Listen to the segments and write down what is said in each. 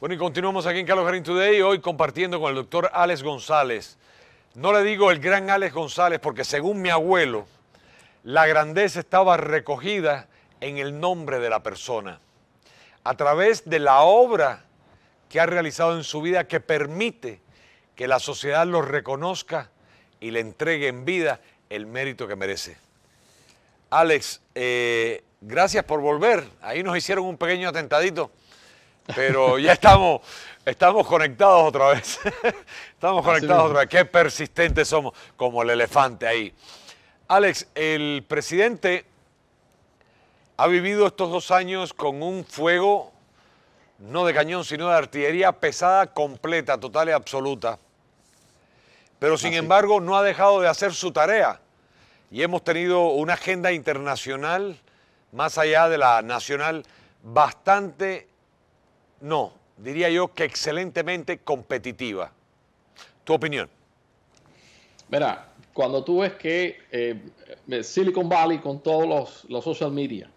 Bueno, y continuamos aquí en Carlos Garín Today, hoy compartiendo con el doctor Alex González. No le digo el gran Alex González porque según mi abuelo, la grandeza estaba recogida en el nombre de la persona, a través de la obra que ha realizado en su vida que permite que la sociedad lo reconozca y le entregue en vida el mérito que merece. Alex, gracias por volver. Ahí nos hicieron un pequeño atentadito, pero ya estamos conectados otra vez. Estamos conectados otra vez. Qué persistentes somos, como el elefante ahí. Alex, el presidente ha vivido estos 2 años con un fuego, no de cañón, sino de artillería pesada, completa, total y absoluta. Pero sin embargo no ha dejado de hacer su tarea. Y hemos tenido una agenda internacional, más allá de la nacional, bastante, no, diría yo que excelentemente competitiva. ¿Tu opinión? Mira, cuando tú ves que Silicon Valley con todos los social media,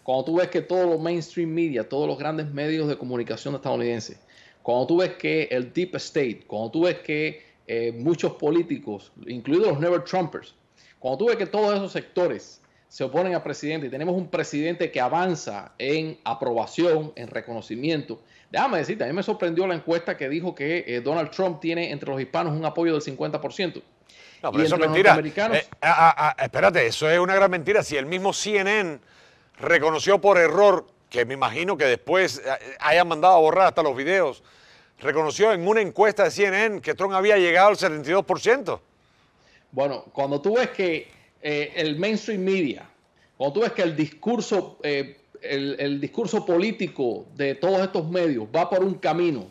cuando tú ves que todos los mainstream media, todos los grandes medios de comunicación estadounidenses, cuando tú ves que el Deep State, cuando tú ves que muchos políticos, incluidos los Never Trumpers, cuando tú ves que todos esos sectores se oponen al presidente y tenemos un presidente que avanza en aprobación, en reconocimiento. Déjame decirte, a mí me sorprendió la encuesta que dijo que Donald Trump tiene entre los hispanos un apoyo del 50%. No, pero eso es mentira. Espérate, eso es una gran mentira. Si el mismo CNN reconoció por error, que me imagino que después hayan mandado a borrar hasta los videos, reconoció en una encuesta de CNN que Trump había llegado al 72%. Bueno, cuando tú ves que el mainstream media, cuando tú ves que el discurso político de todos estos medios va por un camino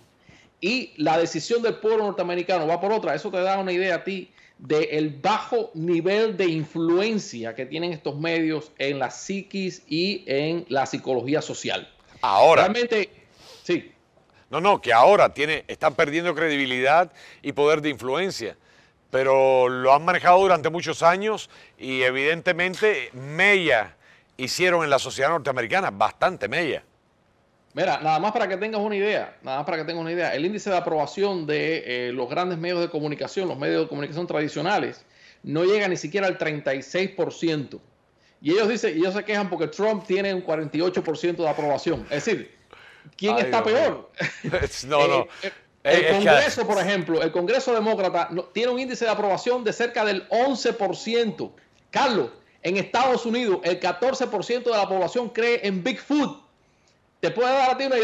y la decisión del pueblo norteamericano va por otra, eso te da una idea a ti del bajo nivel de influencia que tienen estos medios en la psiquis y en la psicología social. Ahora. Realmente, sí. No, que ahora están perdiendo credibilidad y poder de influencia. Pero lo han manejado durante muchos años y evidentemente mella hicieron en la sociedad norteamericana, bastante mella. Mira, nada más para que tengas una idea, el índice de aprobación de los grandes medios de comunicación, los medios de comunicación tradicionales, no llega ni siquiera al 36%. Y ellos se quejan porque Trump tiene un 48% de aprobación. Es decir, ¿quién está peor? No. El Congreso, por ejemplo, el Congreso demócrata tiene un índice de aprobación de cerca del 11%. Carlos, en Estados Unidos, el 14% de la población cree en Bigfoot. Te puede dar a ti una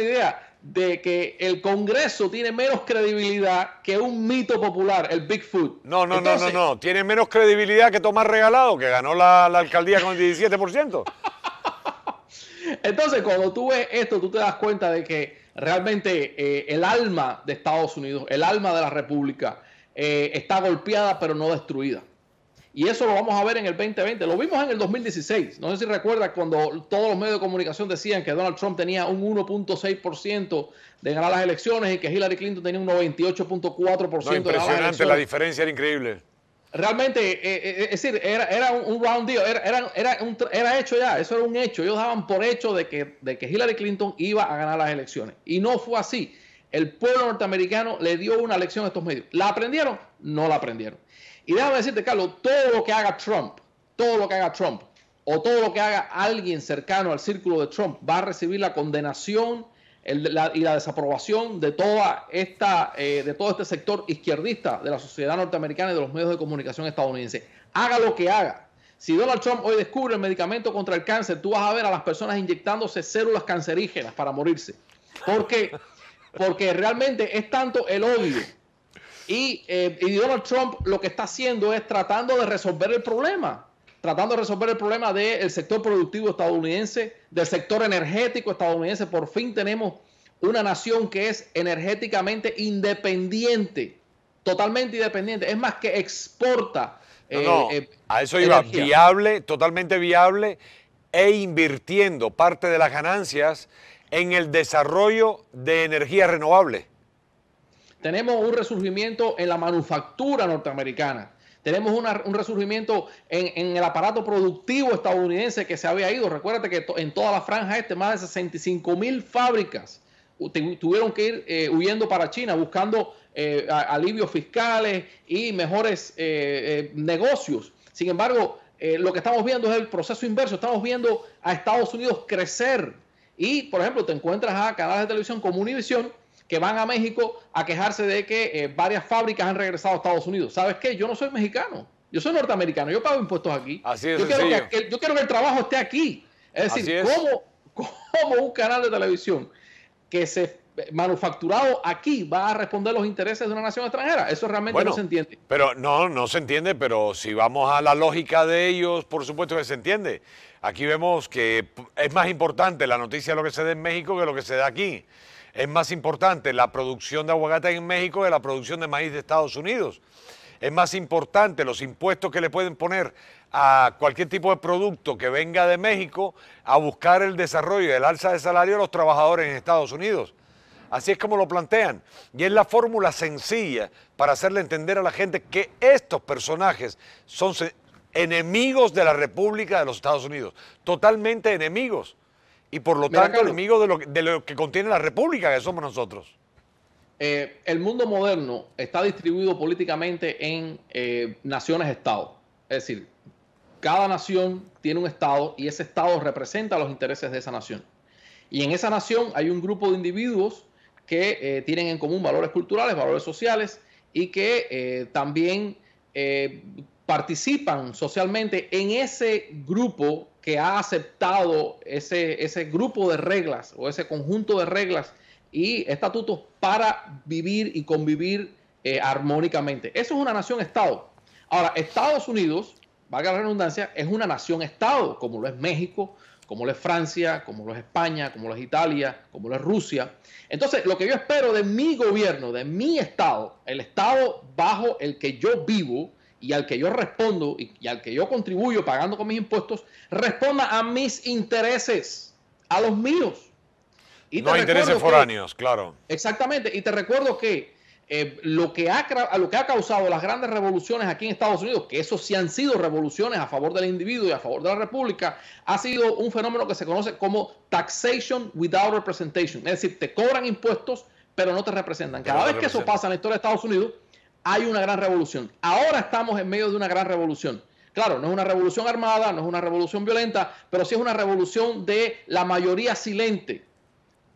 idea, de que el Congreso tiene menos credibilidad que un mito popular, el Bigfoot. No. Tiene menos credibilidad que Tomás Regalado, que ganó la alcaldía con el 17%. Entonces, cuando tú ves esto, tú te das cuenta de que realmente el alma de Estados Unidos, el alma de la República, está golpeada pero no destruida. Y eso lo vamos a ver en el 2020. Lo vimos en el 2016. No sé si recuerdas cuando todos los medios de comunicación decían que Donald Trump tenía un 1.6% de ganar las elecciones y que Hillary Clinton tenía un 98.4% de ganar las elecciones. Impresionante, la diferencia era increíble. Realmente, es decir, era un round deal, era hecho ya, eso era un hecho. Ellos daban por hecho de que Hillary Clinton iba a ganar las elecciones. Y no fue así. El pueblo norteamericano le dio una lección a estos medios. ¿La aprendieron? No la aprendieron. Y déjame decirte, Carlos, todo lo que haga Trump, o todo lo que haga alguien cercano al círculo de Trump, va a recibir la condenación y la desaprobación de todo este sector izquierdista de la sociedad norteamericana y de los medios de comunicación estadounidenses. Haga lo que haga. Si Donald Trump hoy descubre el medicamento contra el cáncer, tú vas a ver a las personas inyectándose células cancerígenas para morirse. Porque realmente es tanto el odio. Y Donald Trump lo que está haciendo es tratando de resolver el problema. Del sector productivo estadounidense, del sector energético estadounidense. Por fin tenemos una nación que es energéticamente independiente, totalmente independiente. Es más, que exporta a eso iba, energía. Totalmente viable, e invirtiendo parte de las ganancias en el desarrollo de energía renovable. Tenemos un resurgimiento en la manufactura norteamericana. Tenemos un resurgimiento en el aparato productivo estadounidense que se había ido. Recuérdate que en toda la franja más de 65,000 fábricas tuvieron que ir huyendo para China, buscando alivios fiscales y mejores negocios. Sin embargo, lo que estamos viendo es el proceso inverso. Estamos viendo a Estados Unidos crecer. Y, por ejemplo, te encuentras a canales de televisión como Univision que van a México a quejarse de que varias fábricas han regresado a Estados Unidos. ¿Sabes qué? Yo no soy mexicano. Yo soy norteamericano. Yo pago impuestos aquí. Así es, yo quiero que el trabajo esté aquí. Es decir, ¿cómo un canal de televisión que se manufacturado aquí va a responder los intereses de una nación extranjera? Eso realmente no se entiende. Pero no se entiende, pero si vamos a la lógica de ellos, por supuesto que se entiende. Aquí vemos que es más importante la noticia de lo que se da en México que lo que se da aquí. Es más importante la producción de aguacate en México que la producción de maíz de Estados Unidos. Es más importante los impuestos que le pueden poner a cualquier tipo de producto que venga de México a buscar el desarrollo y el alza de salario de los trabajadores en Estados Unidos. Así es como lo plantean. Y es la fórmula sencilla para hacerle entender a la gente que estos personajes son enemigos de la República de los Estados Unidos. Totalmente enemigos. Y por lo tanto, enemigos de lo que contiene la República, que somos nosotros. El mundo moderno está distribuido políticamente en naciones-estado. Es decir, cada nación tiene un estado y ese estado representa los intereses de esa nación. Y en esa nación hay un grupo de individuos que tienen en común valores culturales, valores sociales y que también participan socialmente en ese grupo que ha aceptado ese grupo de reglas o ese conjunto de reglas y estatutos para vivir y convivir armónicamente. Eso es una nación-estado. Ahora, Estados Unidos, valga la redundancia, es una nación-estado, como lo es México, como lo es Francia, como lo es España, como lo es Italia, como lo es Rusia. Entonces, lo que yo espero de mi gobierno, de mi estado, el estado bajo el que yo vivo y al que yo respondo y al que yo contribuyo pagando con mis impuestos, responda a mis intereses, a los míos. Y no a intereses foráneos, claro. Exactamente. Y te recuerdo que lo que ha causado las grandes revoluciones aquí en Estados Unidos, que eso sí han sido revoluciones a favor del individuo y a favor de la república, ha sido un fenómeno que se conoce como taxation without representation. Es decir, te cobran impuestos, pero no te representan. Cada vez que eso pasa en la historia de Estados Unidos, hay una gran revolución. Ahora estamos en medio de una gran revolución. Claro, no es una revolución armada, no es una revolución violenta, pero sí es una revolución de la mayoría silente.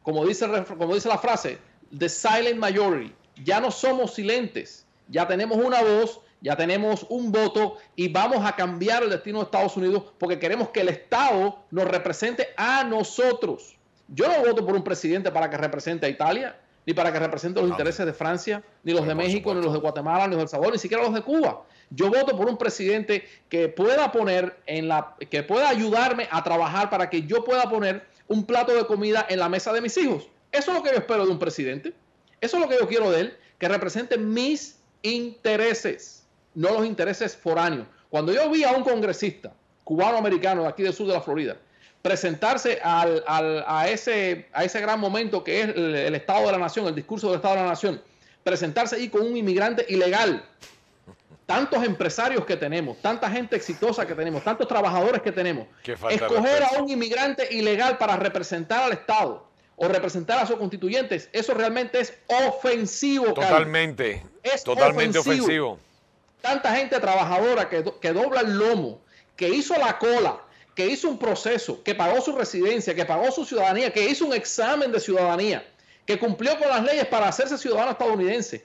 Como dice la frase, the silent majority. Ya no somos silentes, ya tenemos una voz, ya tenemos un voto y vamos a cambiar el destino de Estados Unidos porque queremos que el Estado nos represente a nosotros. Yo no voto por un presidente para que represente a Italia, ni para que represente los intereses de Francia, ni los de México, ni los de Guatemala, ni los de El Salvador, ni siquiera los de Cuba. Yo voto por un presidente que pueda que pueda ayudarme a trabajar para que yo pueda poner un plato de comida en la mesa de mis hijos. Eso es lo que yo espero de un presidente. Eso es lo que yo quiero de él, que represente mis intereses, no los intereses foráneos. Cuando yo vi a un congresista cubano-americano de aquí del sur de la Florida presentarse a ese gran momento que es el Estado de la Nación, el discurso del Estado de la Nación, presentarse ahí con un inmigrante ilegal, tantos empresarios que tenemos, tanta gente exitosa que tenemos, tantos trabajadores que tenemos, escoger a un inmigrante ilegal para representar al Estado o representar a sus constituyentes, eso realmente es ofensivo. Totalmente, es totalmente ofensivo. Tanta gente trabajadora que dobla el lomo, que hizo la cola, que hizo un proceso, que pagó su residencia, que pagó su ciudadanía, que hizo un examen de ciudadanía, que cumplió con las leyes para hacerse ciudadano estadounidense,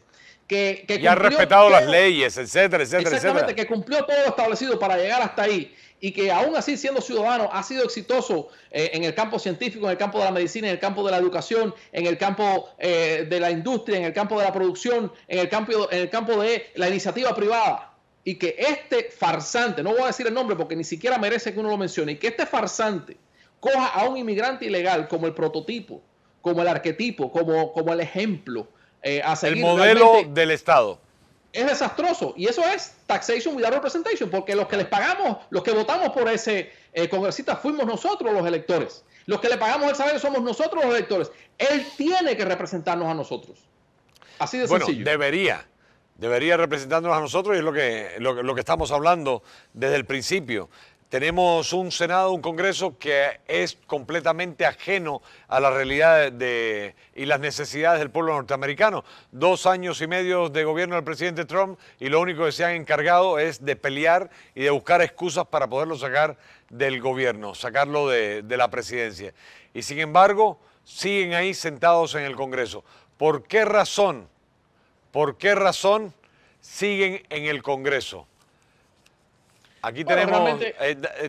y ha respetado las leyes, etcétera, etcétera, exactamente, que cumplió todo lo establecido para llegar hasta ahí y que aún así siendo ciudadano ha sido exitoso en el campo científico, en el campo de la medicina, en el campo de la educación, en el campo de la industria, en el campo de la producción, en el campo de la iniciativa privada. Y que este farsante, no voy a decir el nombre porque ni siquiera merece que uno lo mencione, y que este farsante coja a un inmigrante ilegal como el prototipo, como el arquetipo, como el ejemplo a seguir. El modelo del Estado. Es desastroso. Y eso es taxation without representation, porque los que les pagamos, los que votamos por ese congresista fuimos nosotros los electores. Los que le pagamos el salario somos nosotros los electores. Él tiene que representarnos a nosotros. Así de sencillo. Bueno, debería. Debería representarnos a nosotros y es lo que estamos hablando desde el principio. Tenemos un Senado, un Congreso que es completamente ajeno a la realidad y las necesidades del pueblo norteamericano. 2 años y medio de gobierno del presidente Trump y lo único que se han encargado es de pelear y de buscar excusas para poderlo sacar del gobierno, sacarlo de la presidencia. Y sin embargo, siguen ahí sentados en el Congreso. ¿Por qué razón? ¿Por qué razón siguen en el Congreso? Aquí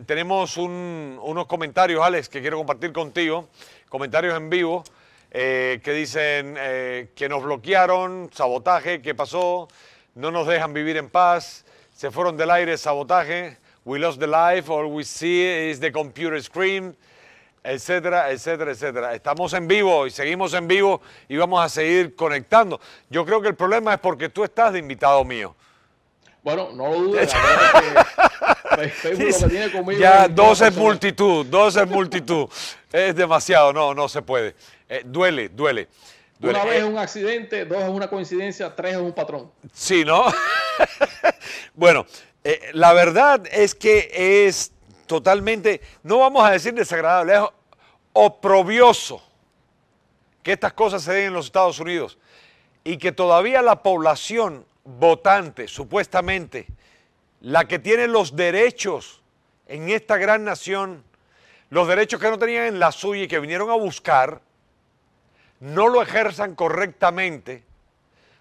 tenemos unos comentarios, Alex, que quiero compartir contigo, comentarios en vivo, que dicen que nos bloquearon, sabotaje, ¿qué pasó? No nos dejan vivir en paz, se fueron del aire, sabotaje, we lost the life, all we see is the computer screen, etcétera, etcétera, etcétera. Estamos en vivo y seguimos en vivo y vamos a seguir conectando. Yo creo que el problema es porque tú estás de invitado mío. Bueno, no lo dudes. Facebook lo que tiene conmigo ya, 2 es multitud, 2 es multitud. Es demasiado, no se puede. Duele. Una vez es un accidente, 2 es una coincidencia, 3 es un patrón. Sí, ¿no? Bueno, la verdad es que es totalmente, no vamos a decir desagradable, es oprobioso que estas cosas se den en los Estados Unidos y que todavía la población votante, supuestamente, la que tiene los derechos en esta gran nación, los derechos que no tenían en la suya y que vinieron a buscar, no lo ejerzan correctamente,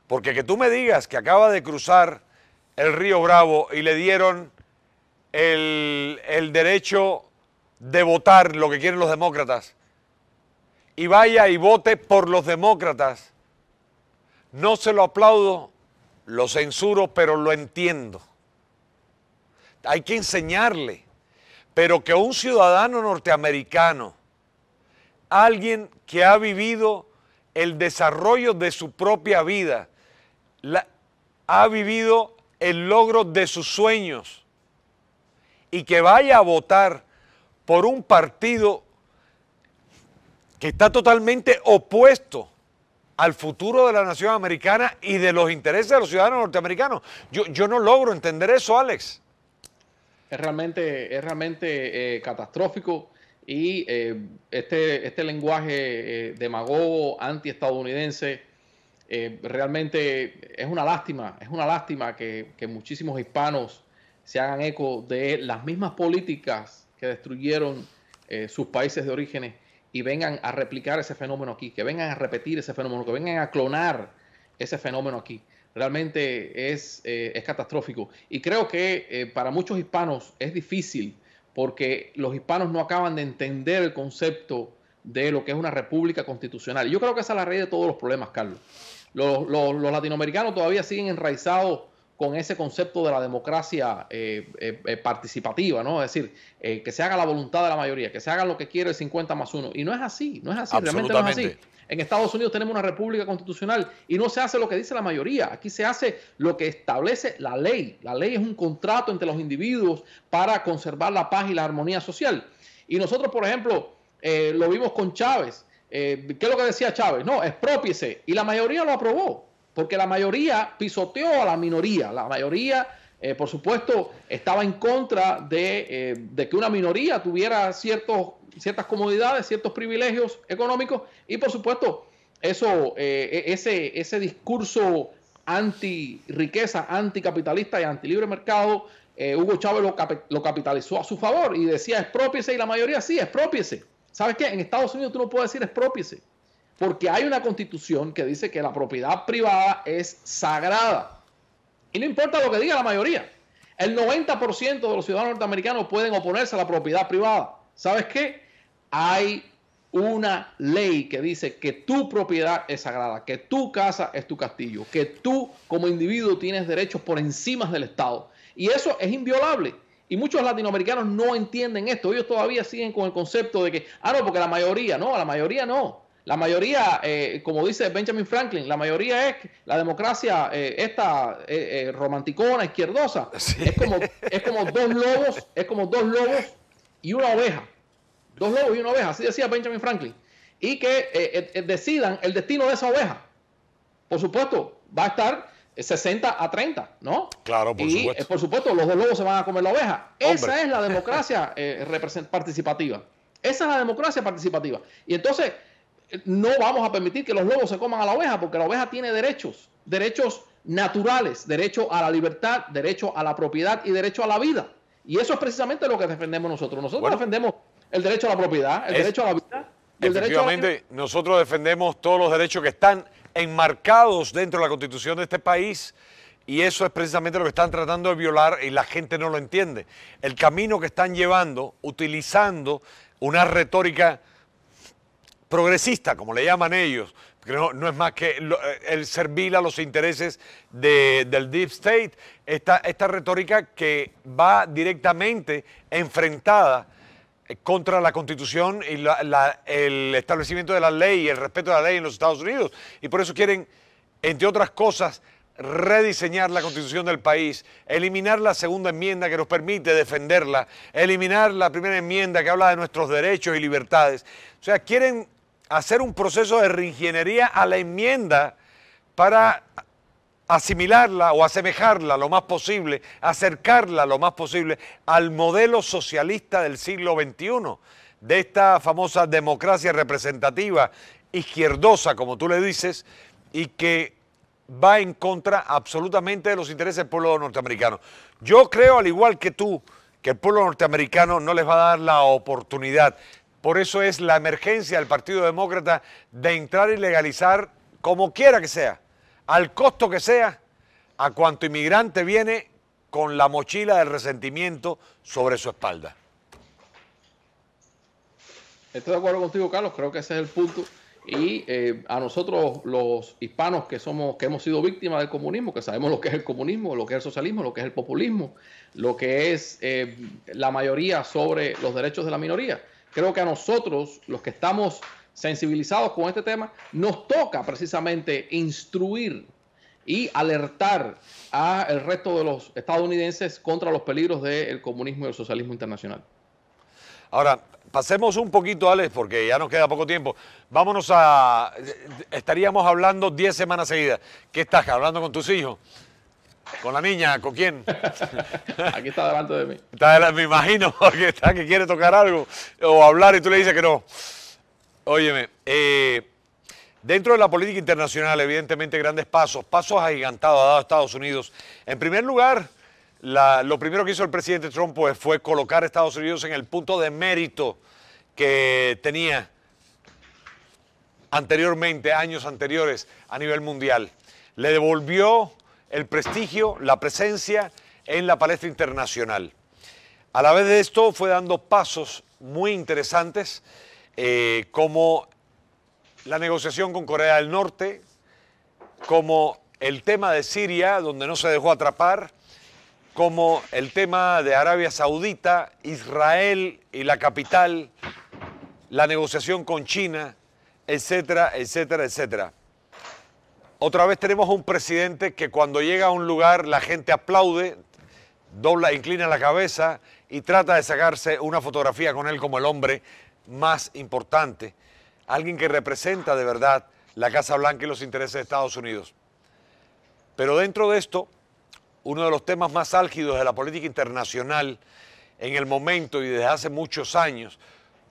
porque que tú me digas que acaba de cruzar el río Bravo y le dieron el derecho de votar lo que quieren los demócratas y vaya y vote por los demócratas, no se lo aplaudo, lo censuro, pero lo entiendo. Hay que enseñarle, pero que un ciudadano norteamericano, alguien que ha vivido el desarrollo de su propia vida, ha vivido el logro de sus sueños y que vaya a votar por un partido que está totalmente opuesto al futuro de la nación americana y de los intereses de los ciudadanos norteamericanos. Yo no logro entender eso, Alex. Es realmente catastrófico y este lenguaje demagogo, antiestadounidense, realmente es una lástima que muchísimos hispanos se hagan eco de las mismas políticas que destruyeron sus países de orígenes y vengan a replicar ese fenómeno aquí, que vengan a repetir ese fenómeno, que vengan a clonar ese fenómeno aquí. Realmente es catastrófico. Y creo que para muchos hispanos es difícil porque los hispanos no acaban de entender el concepto de lo que es una república constitucional. Y yo creo que esa es la raíz de todos los problemas, Carlos. Los latinoamericanos todavía siguen enraizados con ese concepto de la democracia participativa, ¿no? Es decir, que se haga la voluntad de la mayoría, que se haga lo que quiere el 50+1. Y no es así, realmente no es así. En Estados Unidos tenemos una república constitucional y no se hace lo que dice la mayoría. Aquí se hace lo que establece la ley. La ley es un contrato entre los individuos para conservar la paz y la armonía social. Y nosotros, por ejemplo, lo vimos con Chávez. ¿Qué es lo que decía Chávez? No, exprópiese. Y la mayoría lo aprobó, porque la mayoría pisoteó a la minoría. La mayoría, por supuesto, estaba en contra de que una minoría tuviera ciertas comodidades, ciertos privilegios económicos y, por supuesto, ese discurso anti-riqueza, anticapitalista y anti-libre mercado, Hugo Chávez lo capitalizó a su favor y decía exprópiese y la mayoría sí, exprópiese. ¿Sabes qué? En Estados Unidos tú no puedes decir exprópiese porque hay una constitución que dice que la propiedad privada es sagrada y no importa lo que diga la mayoría. El 90% de los ciudadanos norteamericanos pueden oponerse a la propiedad privada. ¿Sabes qué? Hay una ley que dice que tu propiedad es sagrada, que tu casa es tu castillo, que tú como individuo tienes derechos por encima del Estado. Y eso es inviolable. Y muchos latinoamericanos no entienden esto. Ellos todavía siguen con el concepto de que, no, porque la mayoría no. La mayoría, como dice Benjamin Franklin, la mayoría es la democracia romanticona, izquierdosa. Sí. Es como dos lobos y una oveja. 2 lobos y una oveja, así decía Benjamin Franklin. Y que decidan el destino de esa oveja. Por supuesto, va a estar 60-30, ¿no? Claro, por supuesto. Por supuesto, los dos lobos se van a comer la oveja. Esa es la democracia participativa. Esa es la democracia participativa. Y entonces, no vamos a permitir que los lobos se coman a la oveja, porque la oveja tiene derechos naturales, derecho a la libertad, derecho a la propiedad y derecho a la vida. Y eso es precisamente lo que defendemos nosotros. Nosotros defendemos el derecho a la propiedad, el derecho a la vida. Efectivamente, nosotros defendemos todos los derechos que están enmarcados dentro de la Constitución de este país, y eso es precisamente lo que están tratando de violar y la gente no lo entiende. El camino que están llevando, utilizando una retórica progresista, como le llaman ellos, que no es más que el servil a los intereses del Deep State, esta retórica que va directamente enfrentada contra la Constitución y el establecimiento de la ley y el respeto de la ley en los Estados Unidos. Y por eso quieren, entre otras cosas, rediseñar la Constitución del país, eliminar la segunda enmienda que nos permite defenderla, eliminar la primera enmienda que habla de nuestros derechos y libertades. O sea, quieren hacer un proceso de reingeniería a la enmienda para asimilarla o asemejarla lo más posible, acercarla lo más posible al modelo socialista del siglo XXI, de esta famosa democracia representativa izquierdosa, como tú le dices, y que va en contra absolutamente de los intereses del pueblo norteamericano. Yo creo, al igual que tú, que el pueblo norteamericano no les va a dar la oportunidad. Por eso es la emergencia del Partido Demócrata de entrar y legalizar, como quiera que sea, al costo que sea, a cuanto inmigrante viene con la mochila del resentimiento sobre su espalda. Estoy de acuerdo contigo, Carlos, creo que ese es el punto. Y a nosotros los hispanos que hemos sido víctimas del comunismo, que sabemos lo que es el comunismo, lo que es el socialismo, lo que es el populismo, lo que es la mayoría sobre los derechos de la minoría, creo que a nosotros, los que estamos sensibilizados con este tema, nos toca precisamente instruir y alertar al resto de los estadounidenses contra los peligros del comunismo y el socialismo internacional. Ahora, pasemos un poquito, Alex, porque ya nos queda poco tiempo. Estaríamos hablando 10 semanas seguidas. ¿Qué estás hablando con tus hijos? ¿Con la niña? ¿Con quién? Aquí está delante de mí. Me imagino que quiere tocar algo o hablar y tú le dices que no. Óyeme, dentro de la política internacional, evidentemente grandes pasos agigantados ha dado Estados Unidos. En primer lugar, lo primero que hizo el presidente Trump pues, fue colocar a Estados Unidos en el punto de mérito que tenía anteriormente, años anteriores, a nivel mundial. Le devolvió el prestigio, la presencia en la palestra internacional. A la vez de esto fue dando pasos muy interesantes, como la negociación con Corea del Norte, como el tema de Siria, donde no se dejó atrapar, como el tema de Arabia Saudita, Israel y la capital, la negociación con China, etcétera, etcétera, etcétera. Otra vez tenemos un presidente que cuando llega a un lugar la gente aplaude, inclina la cabeza y trata de sacarse una fotografía con él como el hombre más importante, alguien que representa de verdad la Casa Blanca y los intereses de Estados Unidos. Pero dentro de esto, uno de los temas más álgidos de la política internacional en el momento y desde hace muchos años,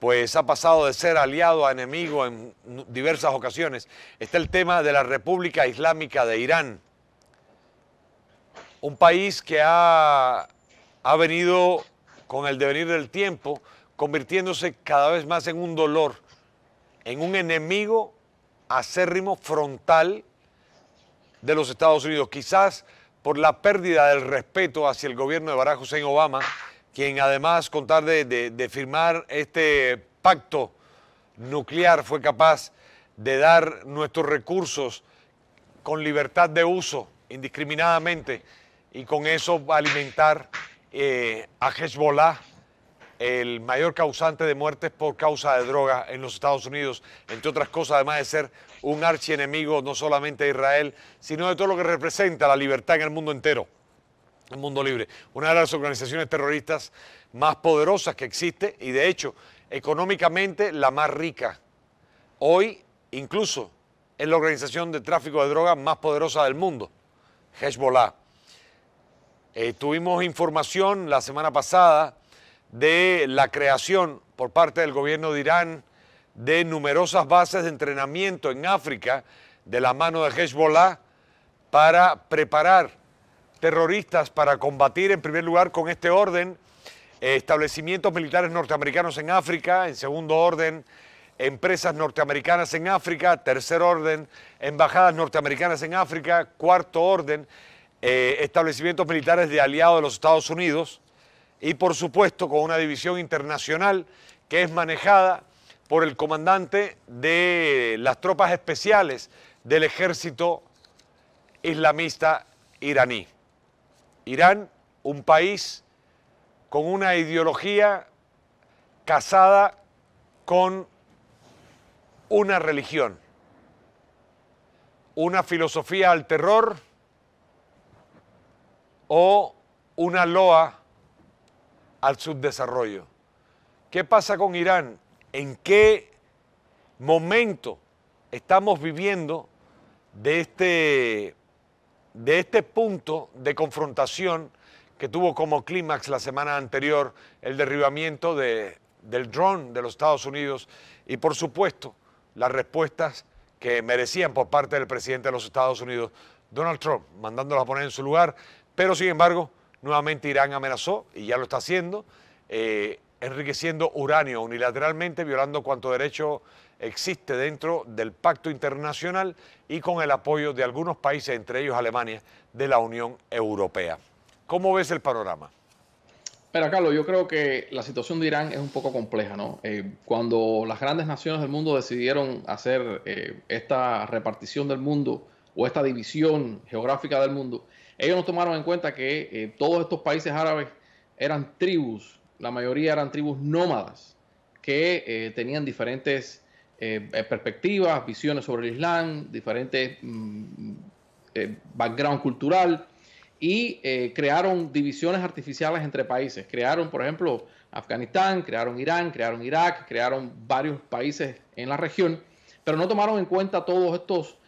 pues ha pasado de ser aliado a enemigo en diversas ocasiones, está el tema de la República Islámica de Irán. Un país que ha venido con el devenir del tiempo convirtiéndose cada vez más en un dolor, en un enemigo acérrimo, frontal de los Estados Unidos, quizás por la pérdida del respeto hacia el gobierno de Barack Hussein Obama, quien además, con tal de firmar este pacto nuclear, fue capaz de dar nuestros recursos con libertad de uso, indiscriminadamente, y con eso alimentar a Hezbollah, el mayor causante de muertes por causa de droga en los Estados Unidos, entre otras cosas, además de ser un archienemigo no solamente de Israel, sino de todo lo que representa la libertad en el mundo entero, el mundo libre. Una de las organizaciones terroristas más poderosas que existe y, de hecho, económicamente la más rica. Hoy, incluso, es la organización de tráfico de drogas más poderosa del mundo. Hezbollah. Tuvimos información la semana pasada de la creación por parte del gobierno de Irán de numerosas bases de entrenamiento en África de la mano de Hezbollah para preparar terroristas para combatir en primer lugar con este orden establecimientos militares norteamericanos en África, en segundo orden empresas norteamericanas en África, tercer orden embajadas norteamericanas en África, cuarto orden establecimientos militares de aliados de los Estados Unidos y por supuesto con una división internacional que es manejada por el comandante de las tropas especiales del ejército islamista iraní. Irán, un país con una ideología casada con una religión, una filosofía al terror o una loa al subdesarrollo. ¿Qué pasa con Irán? ¿En qué momento estamos viviendo de este punto de confrontación que tuvo como clímax la semana anterior el derribamiento del dron de los Estados Unidos y por supuesto las respuestas que merecían por parte del presidente de los Estados Unidos, Donald Trump, mandándolos a poner en su lugar, pero sin embargo nuevamente Irán amenazó y ya lo está haciendo, enriqueciendo uranio unilateralmente, violando cuanto derecho existe dentro del pacto internacional y con el apoyo de algunos países, entre ellos Alemania, de la Unión Europea. ¿Cómo ves el panorama? Mira, Carlos, yo creo que la situación de Irán es un poco compleja, ¿no? Cuando las grandes naciones del mundo decidieron hacer esta repartición del mundo o esta división geográfica del mundo, ellos no tomaron en cuenta que todos estos países árabes eran tribus, la mayoría eran tribus nómadas, que tenían diferentes perspectivas, visiones sobre el Islam, diferentes background cultural, y crearon divisiones artificiales entre países. Crearon, por ejemplo, Afganistán, crearon Irán, crearon Irak, crearon varios países en la región, pero no tomaron en cuenta todos estos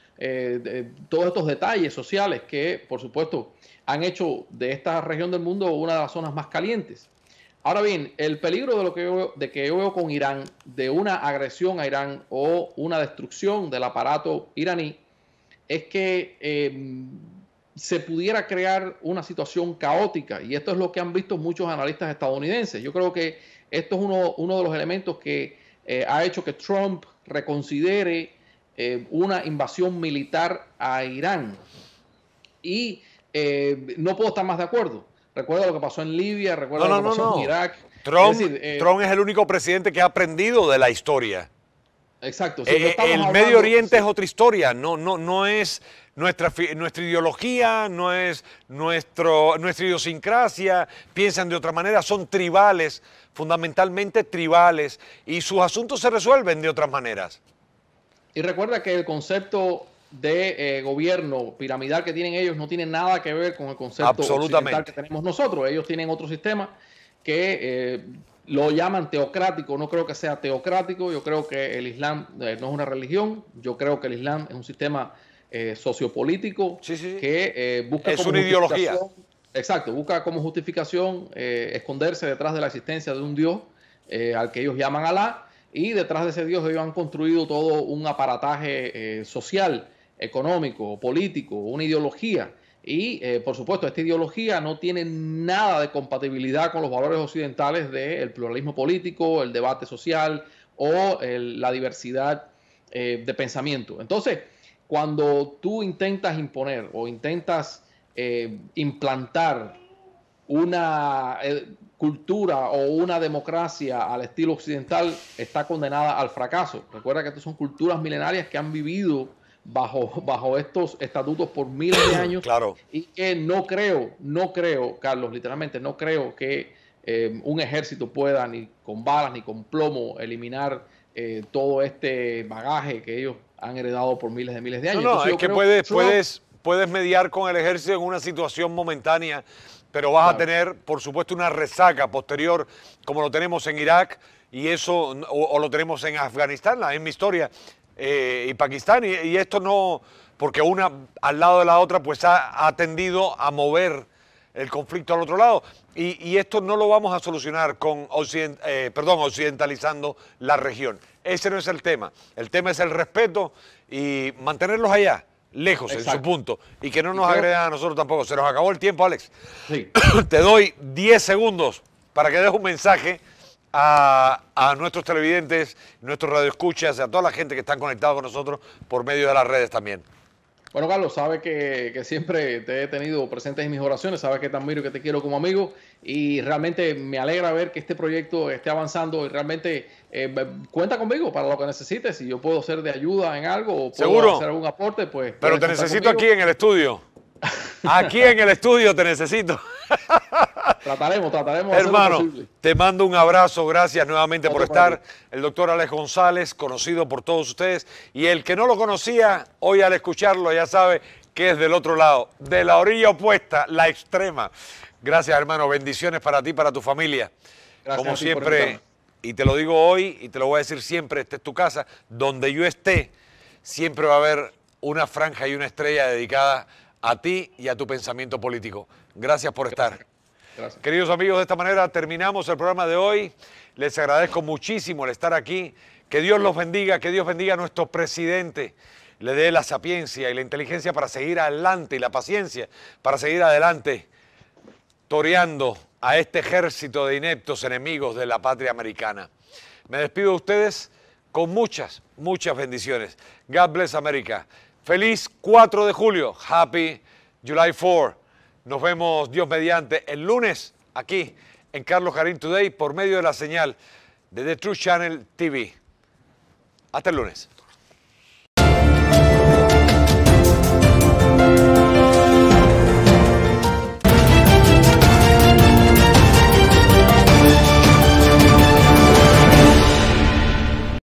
detalles sociales que, por supuesto, han hecho de esta región del mundo una de las zonas más calientes. Ahora bien, el peligro de que yo veo con Irán, de una agresión a Irán o una destrucción del aparato iraní, es que se pudiera crear una situación caótica, y esto es lo que han visto muchos analistas estadounidenses. Yo creo que esto es uno de los elementos que ha hecho que Trump reconsidere una invasión militar a Irán. Y no puedo estar más de acuerdo. Recuerda lo que pasó en Libia, recuerda lo que pasó en Irak. Trump es el único presidente que ha aprendido de la historia. Exacto. Si el Medio Oriente es otra historia, no es nuestra ideología, no es nuestra idiosincrasia, piensan de otra manera, son tribales, fundamentalmente tribales, y sus asuntos se resuelven de otras maneras. Y recuerda que el concepto de gobierno piramidal que tienen ellos no tiene nada que ver con el concepto occidental que tenemos nosotros. Ellos tienen otro sistema que lo llaman teocrático. No creo que sea teocrático. Yo creo que el Islam no es una religión. Yo creo que el Islam es un sistema sociopolítico que busca es una ideología. Exacto, busca como justificación esconderse detrás de la existencia de un Dios al que ellos llaman Alá, y detrás de ese Dios ellos han construido todo un aparataje social, económico, político, una ideología. Y, por supuesto, esta ideología no tiene nada de compatibilidad con los valores occidentales del pluralismo político, el debate social o la diversidad de pensamiento. Entonces, cuando tú intentas imponer o intentas implantar una cultura o una democracia al estilo occidental, está condenada al fracaso. Recuerda que estas son culturas milenarias que han vivido bajo estos estatutos por miles de años. Claro. Y que no creo, Carlos, literalmente no creo que un ejército pueda ni con balas ni con plomo eliminar todo este bagaje que ellos han heredado por miles de años. No, es que puedes mediar con el ejército en una situación momentánea, pero vas a tener, por supuesto, una resaca posterior, como lo tenemos en Irak, y o lo tenemos en Afganistán, la misma historia, y Pakistán, y esto no porque una al lado de la otra pues ha tendido a mover el conflicto al otro lado. Y esto no lo vamos a solucionar con occidentalizando la región. Ese no es el tema. El tema es el respeto y mantenerlos allá, lejos, en su punto. Y que no nos agredan a nosotros tampoco. Se nos acabó el tiempo, Alex. Sí. Te doy 10 segundos para que des un mensaje a nuestros televidentes, nuestros radioescuchas, a toda la gente que están conectados con nosotros por medio de las redes también. Bueno, Carlos, sabes que siempre te he tenido presentes en mis oraciones, sabes que te admiro y que te quiero como amigo y realmente me alegra ver que este proyecto esté avanzando y realmente cuenta conmigo para lo que necesites. Si yo puedo ser de ayuda en algo o puedo hacer algún aporte, pues... Pero te necesito aquí en el estudio. Aquí en el estudio te necesito. Trataremos hermano, te mando un abrazo, gracias nuevamente por estar. El doctor Alex González, conocido por todos ustedes, y el que no lo conocía, hoy al escucharlo ya sabe que es del otro lado, de la orilla opuesta, la extrema. Gracias, hermano, bendiciones para ti, para tu familia. Gracias. Como siempre, y te lo digo hoy, y te lo voy a decir siempre, esta es tu casa, donde yo esté, siempre va a haber una franja y una estrella dedicada a ti y a tu pensamiento político. Gracias por estar. Gracias. Queridos amigos, de esta manera terminamos el programa de hoy. Les agradezco muchísimo el estar aquí. Que Dios los bendiga, que Dios bendiga a nuestro presidente. Le dé la sapiencia y la inteligencia para seguir adelante y la paciencia para seguir adelante, toreando a este ejército de ineptos enemigos de la patria americana. Me despido de ustedes con muchas, muchas bendiciones. God bless America. Feliz 4 de julio. Happy July 4. Nos vemos, Dios mediante, el lunes aquí en Carlos Jarín Today por medio de la señal de The Truth Channel TV. Hasta el lunes.